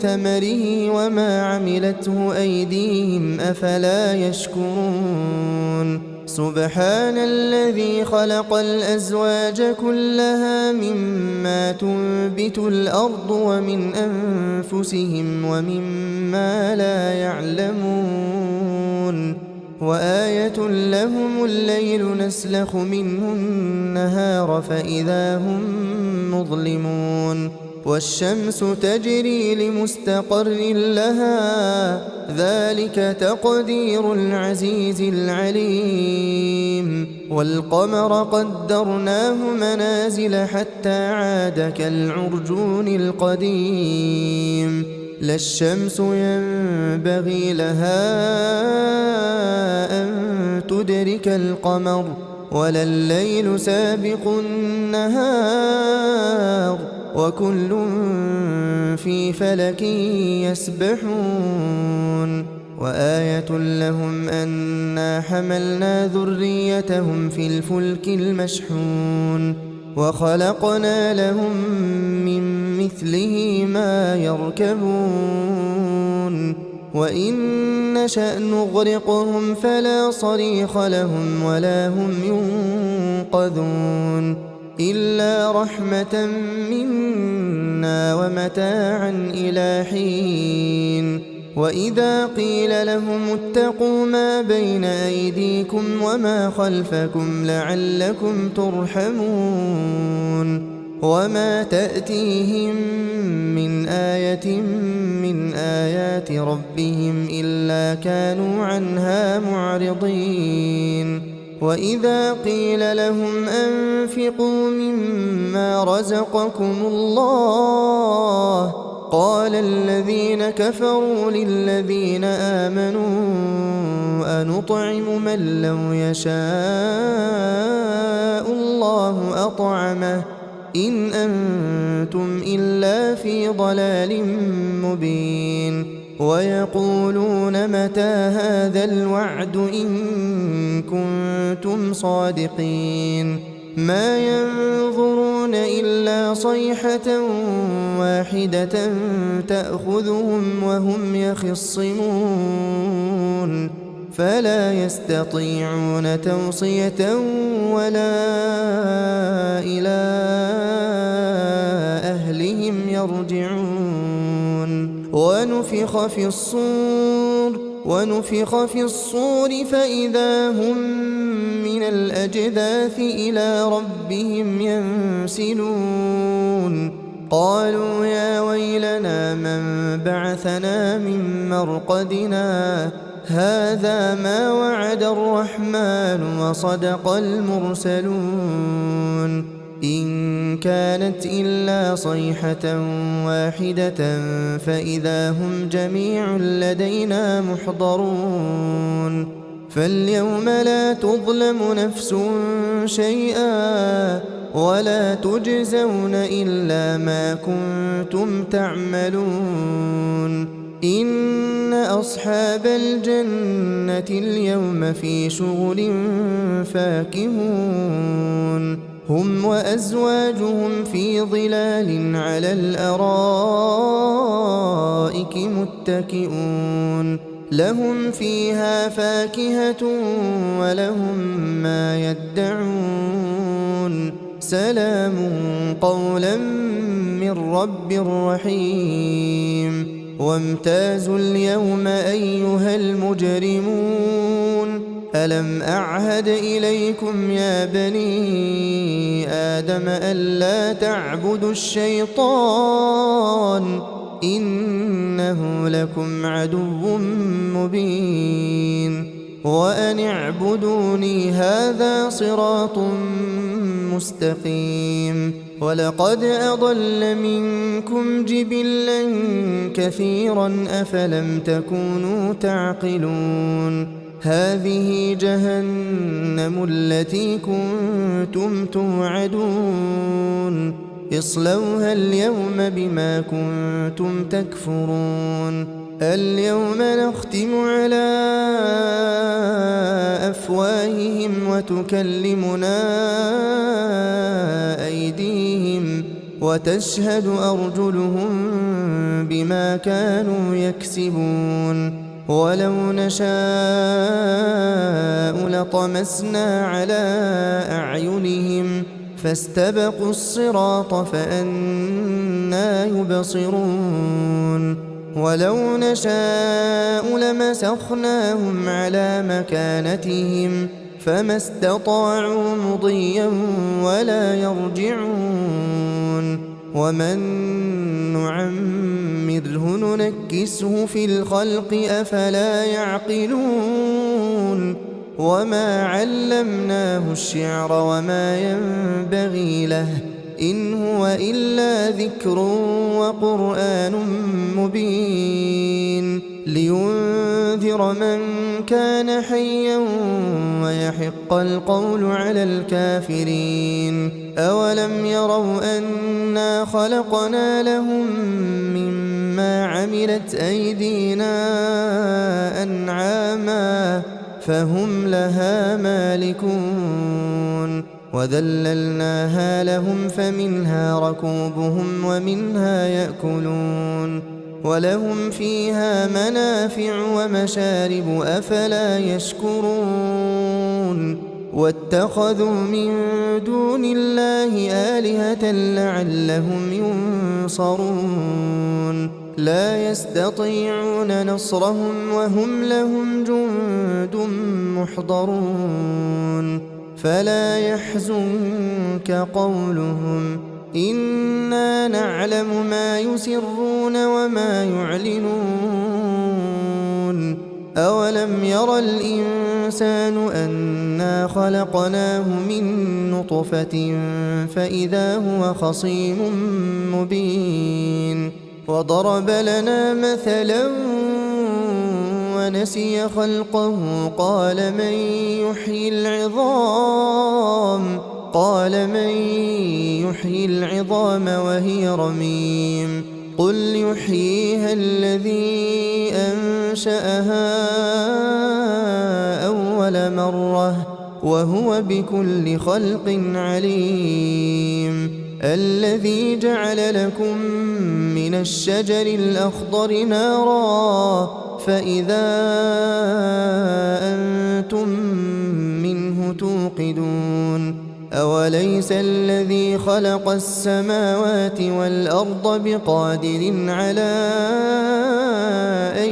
ثمره وما عملته أيديهم أفلا يشكرون. سبحان الذي خلق الأزواج كلها مما تنبت الأرض ومن أنفسهم ومما لا يعلمون. وآية لهم الليل نسلخ منه النهار فإذا هم مظلمون. والشمس تجري لمستقر لها ذلك تقدير العزيز العليم. والقمر قدرناه منازل حتى عاد كالعرجون القديم. لا الشمس ينبغي لها أن تدرك القمر ولا الليل سابق النهار وكل في فلك يسبحون. وآية لهم أنا حملنا ذريتهم في الفلك المشحون وخلقنا لهم من مثله ما يركبون. وإن نشأ نغرقهم فلا صريخ لهم ولا هم ينقذون إلا رحمة منا ومتاعا إلى حين. وإذا قيل لهم اتقوا ما بين أيديكم وما خلفكم لعلكم ترحمون وما تأتيهم من آية من آيات ربهم إلا كانوا عنها معرضين وإذا قيل لهم أنفقوا مما رزقكم الله قال الذين كفروا للذين آمنوا أنطعم من لو يشاء الله أطعمه إن أنتم إلا في ضلال مبين ويقولون متى هذا الوعد إن كنتم صادقين ما ينظرون إلا صيحة واحدة تأخذهم وهم يخصمون فلا يستطيعون توصية ولا إلى أهلهم يرجعون ونفخ في الصور فإذا هم من الأجداث إلى ربهم ينسلون قالوا يا ويلنا من بعثنا من مرقدنا هذا ما وعد الرحمن وصدق المرسلون إن كانت إلا صيحة واحدة فإذا هم جميع لدينا محضرون فاليوم لا تظلم نفس شيئا ولا تجزون إلا ما كنتم تعملون إن أصحاب الجنة اليوم في شغل فاكهون هم وأزواجهم في ظلال على الأرائك متكئون لهم فيها فاكهة ولهم ما يدعون سلام قولا من رب رحيم وامتازوا اليوم أيها المجرمون ألم أعهد إليكم يا بني آدم ألا تعبدوا الشيطان إنه لكم عدو مبين وأن اعبدوني هذا صراط مستقيم ولقد أضل منكم جبلا كثيرا أفلم تكونوا تعقلون هذه جهنم التي كنتم توعدون اصلوها اليوم بما كنتم تكفرون اليوم نختم على أفواههم وتكلمنا أيديهم وتشهد أرجلهم بما كانوا يكسبون ولو نشاء لطمسنا على أعينهم فاستبقوا الصراط فأنى يبصرون ولو نشاء لمسخناهم على مكانتهم فما استطاعوا مضيا ولا يرجعون ومن نعمره ننكسه في الخلق أفلا يعقلون وما علمناه الشعر وما ينبغي له إن هو إلا ذكر وقرآن مبين لينذر من كان حيا ويحق القول على الكافرين أولم يروا أنا خلقنا لهم مما عملت أيدينا أنعاما فهم لها مالكون وذللناها لهم فمنها ركوبهم ومنها يأكلون ولهم فيها منافع ومشارب أفلا يشكرون واتخذوا من دون الله آلهة لعلهم ينصرون لا يستطيعون نصرهم وهم لهم جند محضرون فلا يحزنك قولهم إنا نعلم ما يسرون وما يعلنون أولم ير الإنسان أنا خلقناه من نطفة فإذا هو خصيم مبين وضرب لنا مثلا ونسي خلقه قال من يحيي العظام وهي رميم قل يحييها الذي أنشأها أول مرة وهو بكل خلق عليم الذي جعل لكم من الشجر الأخضر نارا فإذا أنتم منه توقدون أوليس الذي خلق السماوات والأرض بقادر على أن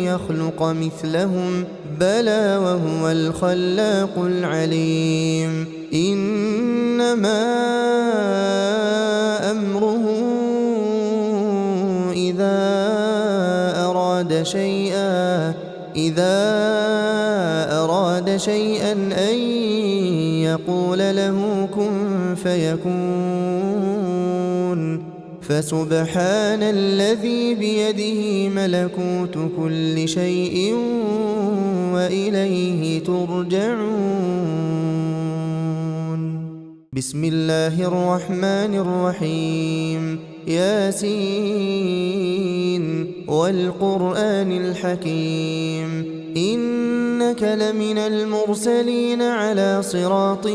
يخلق مثلهم بلى وهو الخلاق العليم إنما أمره إذا أراد شيئا أن يقول له كن فيكون فسبحان الذي بيده ملكوت كل شيء وإليه ترجعون بسم الله الرحمن الرحيم ياسين والقرآن الحكيم إنك لمن المرسلين على صراط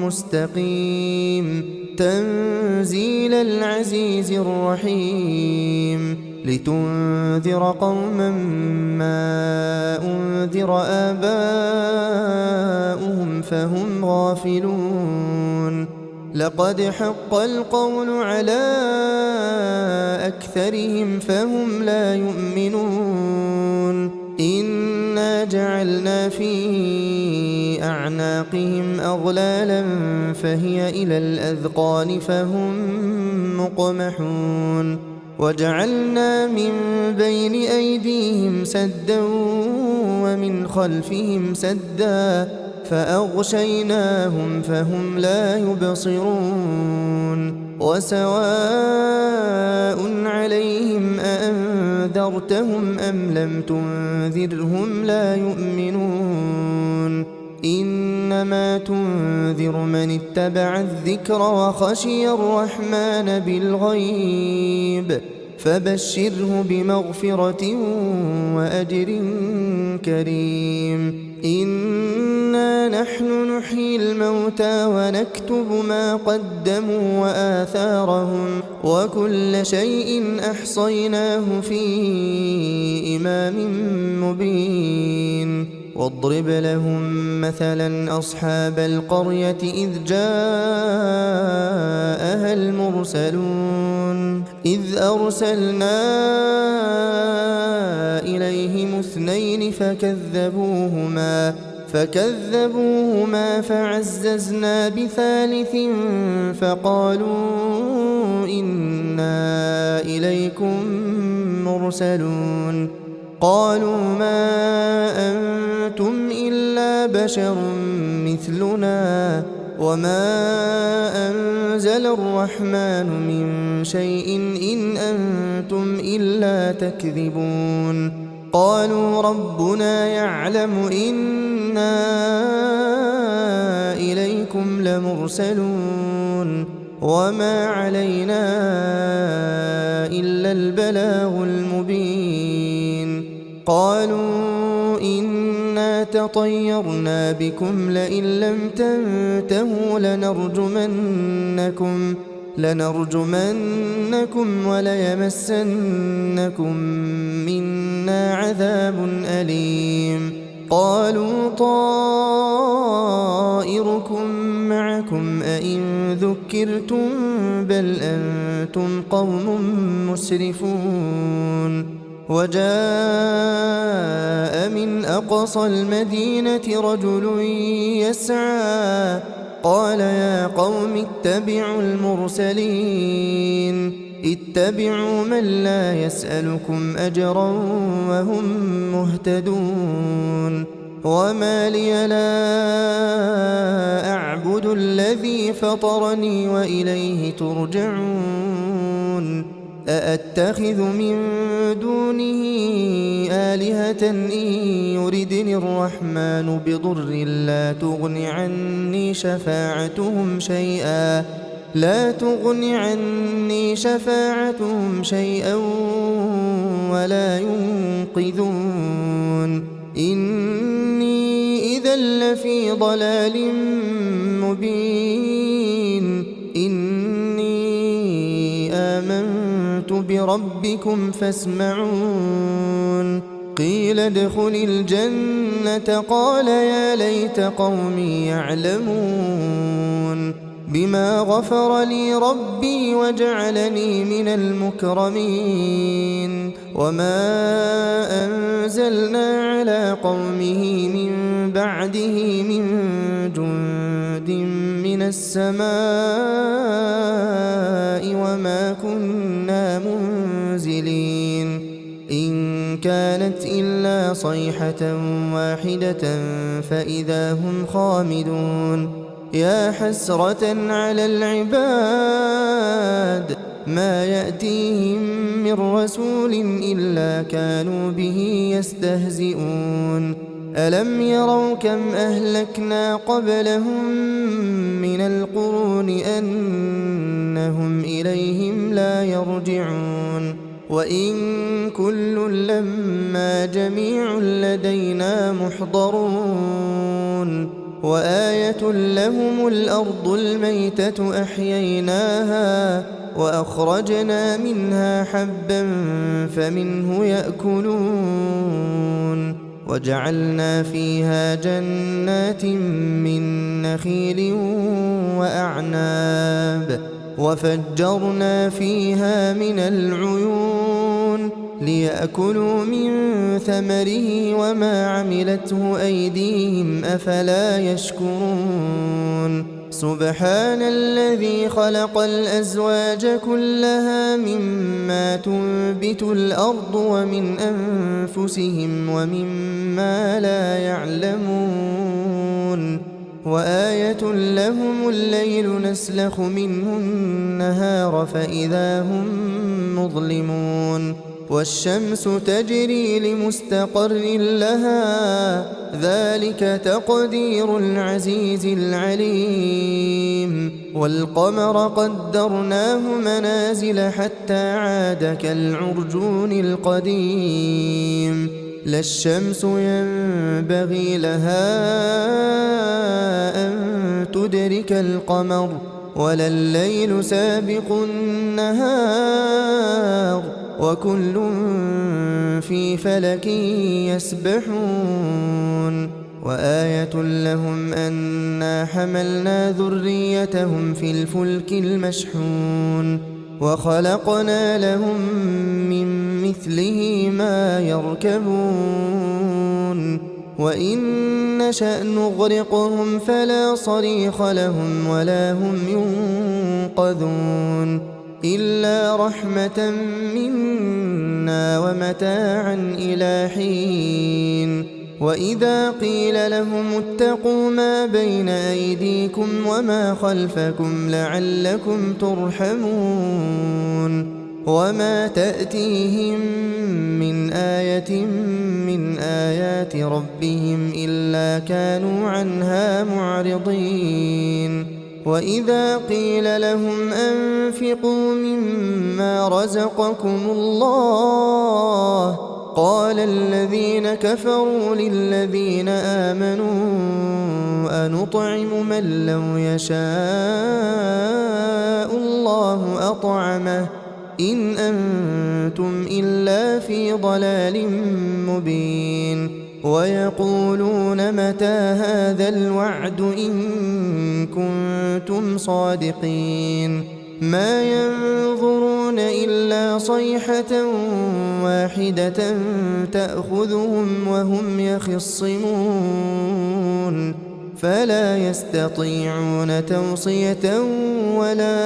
مستقيم تنزيل العزيز الرحيم لتنذر قوما ما أنذر آباؤهم فهم غافلون لقد حق القول على أكثرهم فهم لا يؤمنون إنا جعلنا في أعناقهم أغلالا فهي إلى الأذقان فهم مقمحون وجعلنا من بين أيديهم سدا ومن خلفهم سدا فأغشيناهم فهم لا يبصرون وسواء عليهم أأنذرتهم أم لم تنذرهم لا يؤمنون إنما تنذر من اتبع الذكر وخشي الرحمن بالغيب فبشره بمغفرة وأجر كريم إنا نحن نحيي الموتى ونكتب ما قدموا وآثارهم وكل شيء أحصيناه في إمام مبين واضرب لهم مثلا أصحاب القرية إذ جاءها المرسلون إذ أرسلنا إليهم اثنين فكذبوهما فعززنا بثالث فقالوا إنا إليكم مرسلون قالوا ما أنتم إلا بشر مثلنا وما أنزل الرحمن من شيء إن أنتم إلا تكذبون قالوا ربنا يعلم إنا إليكم لمرسلون وما علينا إلا البلاغ المبين قالوا إنا تطيرنا بكم لئن لم تنتهوا لنرجمنكم وليمسنكم منا عذاب أليم قالوا طائركم معكم أئن ذكرتم بل أنتم قوم مسرفون وجاء من أقصى المدينة رجل يسعى قال يا قوم اتبعوا المرسلين اتبعوا من لا يسألكم أجرا وهم مهتدون وما لي لا أعبد الذي فطرني وإليه ترجعون أأتخذ من دونه آلهة إن يردني الرحمن بضر لا تغن عني شفاعتهم شيئا ولا ينقذون إني إذا لفي ضلال مبين إني آمنت بربكم فاسمعون قيل ادخل الجنة قال يا ليت قومي يعلمون بما غفر لي ربي وجعلني من المكرمين وما أنزلنا على قومه من بعده من جند من السماء وما كنا منزلين إن كانت إلا صيحة واحدة فإذا هم خامدون يا حسرة على العباد ما يأتيهم من رسول إلا كانوا به يستهزئون ألم يروا كم أهلكنا قبلهم من القرون أنهم إليهم لا يرجعون وإن كل لما جميع لدينا محضرون وآية لهم الأرض الميتة أحييناها وأخرجنا منها حبا فمنه يأكلون وجعلنا فيها جنات من نخيل وأعناب وفجرنا فيها من العيون ليأكلوا من ثمره وما عملته أيديهم أفلا يشكرون سبحان الذي خلق الأزواج كلها مما تنبت الأرض ومن أنفسهم ومما لا يعلمون وآية لهم الليل نسلخ منه النهار فإذا هم مظلمون والشمس تجري لمستقر لها ذلك تقدير العزيز العليم والقمر قدرناه منازل حتى عاد كالعرجون القديم لا الشمس ينبغي لها أن تدرك القمر ولا الليل سابق النهار وكل في فلك يسبحون وآية لهم أنا حملنا ذريتهم في الفلك المشحون وخلقنا لهم من مثله ما يركبون وإن نشأ نغرقهم فلا صريخ لهم ولا هم ينقذون إلا رحمة منا ومتاعا إلى حين وإذا قيل لهم اتقوا ما بين أيديكم وما خلفكم لعلكم ترحمون وما تأتيهم من آية من آيات ربهم إلا كانوا عنها معرضين وإذا قيل لهم أنفقوا مما رزقكم الله قال الذين كفروا للذين آمنوا أنطعم من لو يشاء الله أطعمه إن أنتم إلا في ضلال مبين ويقولون متى هذا الوعد إن كنتم صادقين ما ينظرون إلا صيحة واحدة تأخذهم وهم يخصمون فلا يستطيعون توصية ولا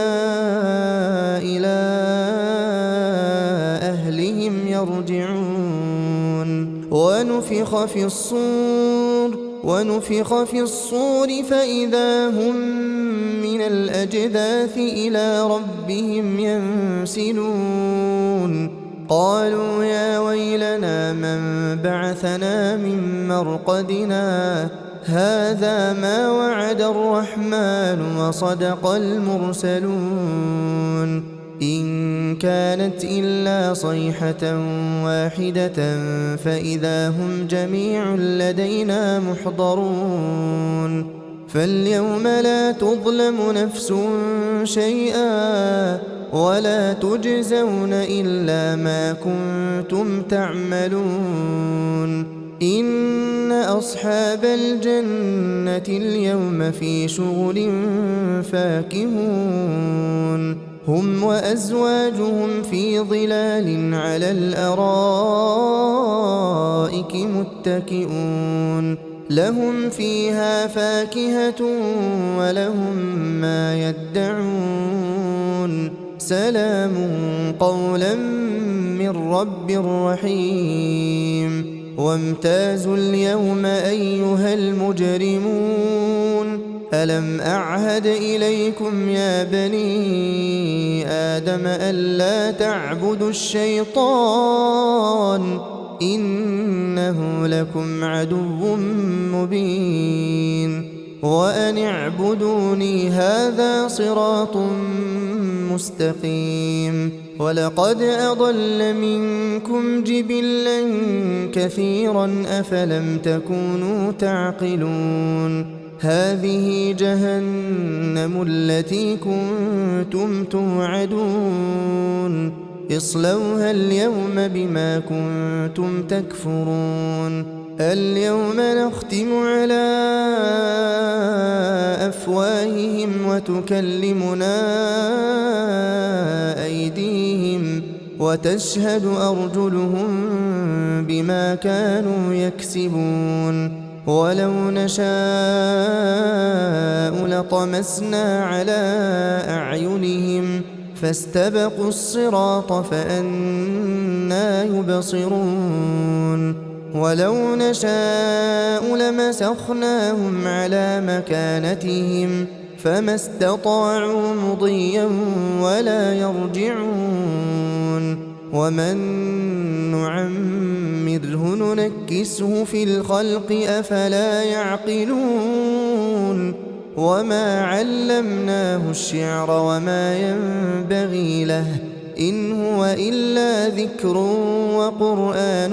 إلى أهلهم يرجعون. ونفخ في الصور فإذا هم من الأجداث إلى ربهم ينسلون. قالوا يا ويلنا من بعثنا من مرقدنا هذا ما وعد الرحمن وصدق المرسلون. إن كانت إلا صيحة واحدة فإذا هم جميع لدينا محضرون. فاليوم لا تظلم نفس شيئا ولا تجزون إلا ما كنتم تعملون. إن أصحاب الجنة اليوم في شغل فاكهون. هم وأزواجهم في ظلال على الأرائك متكئون. لهم فيها فاكهة ولهم ما يدعون. سلام قولا من رب رحيم. وامتازوا اليوم أيها المجرمون ألم أعهد إليكم يا بني آدم ألا تعبدوا الشيطان إنه لكم عدو مبين. وأن اعبدوني هذا صراط مستقيم. ولقد أضل منكم جبلا كثيرا أفلم تكونوا تعقلون. هذه جهنم التي كنتم توعدون اصلوها اليوم بما كنتم تكفرون. اليوم نختم على أفواههم وتكلمنا أيديهم وتشهد أرجلهم بما كانوا يكسبون. ولو نشاء لطمسنا على أعينهم فاستبقوا الصراط فأنى يبصرون. ولو نشاء لمسخناهم على مكانتهم فما استطاعوا مضيا ولا يرجعون. ومن نعمره ننكسه في الخلق أفلا يعقلون. وما علمناه الشعر وما ينبغي له إن هو إلا ذكر وقرآن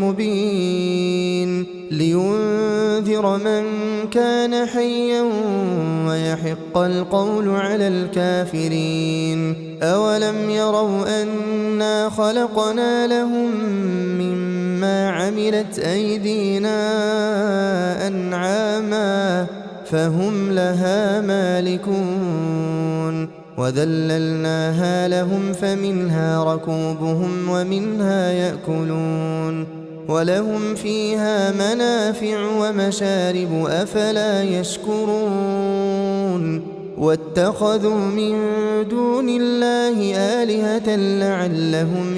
مبين لينذر من كان حيا ويحق القول على الكافرين. أولم يروا أنا خلقنا لهم مما عملت أيدينا أنعاما فهم لها مالكون. وذللناها لهم فمنها ركوبهم ومنها يأكلون. ولهم فيها منافع ومشارب أفلا يشكرون. واتخذوا من دون الله آلهة لعلهم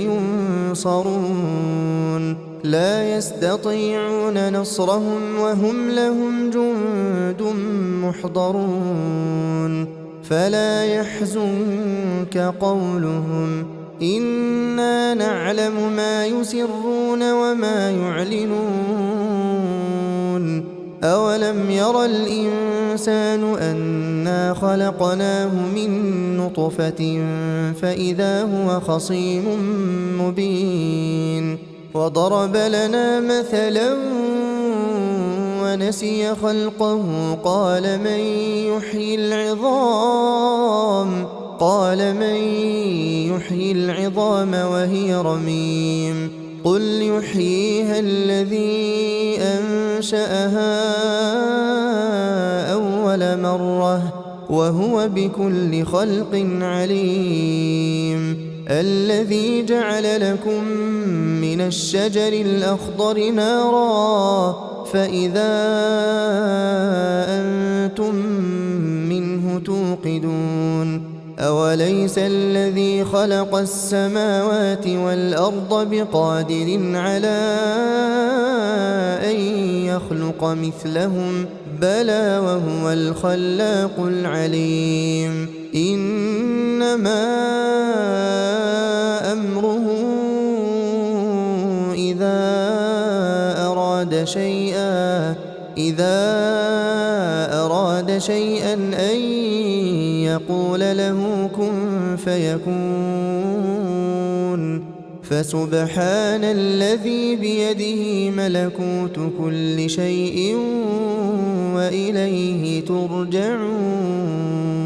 ينصرون. لا يستطيعون نصرهم وهم لهم جند محضرون. فلا يحزنك قولهم إنا نعلم ما يسرون وما يعلنون. أولم ير الإنسان أنا خلقناه من نطفة فإذا هو خصيم مبين. وضرب لنا مثلا ونسي خلقه قال من يحيي العظام وهي رميم قل يحييها الذي أنشأها أول مرة وهو بكل خلق عليم. الذي جعل لكم من الشجر الأخضر نارا فإذا أنتم منه توقدون أوليس الذي خلق السماوات والأرض بقادر على أن يخلق مثلهم بلى وهو الخلاق العليم إنما أمره إذا أراد شيئا أن يقول له كن فيكون فسبحان الذي بيده ملكوت كل شيء وإليه ترجعون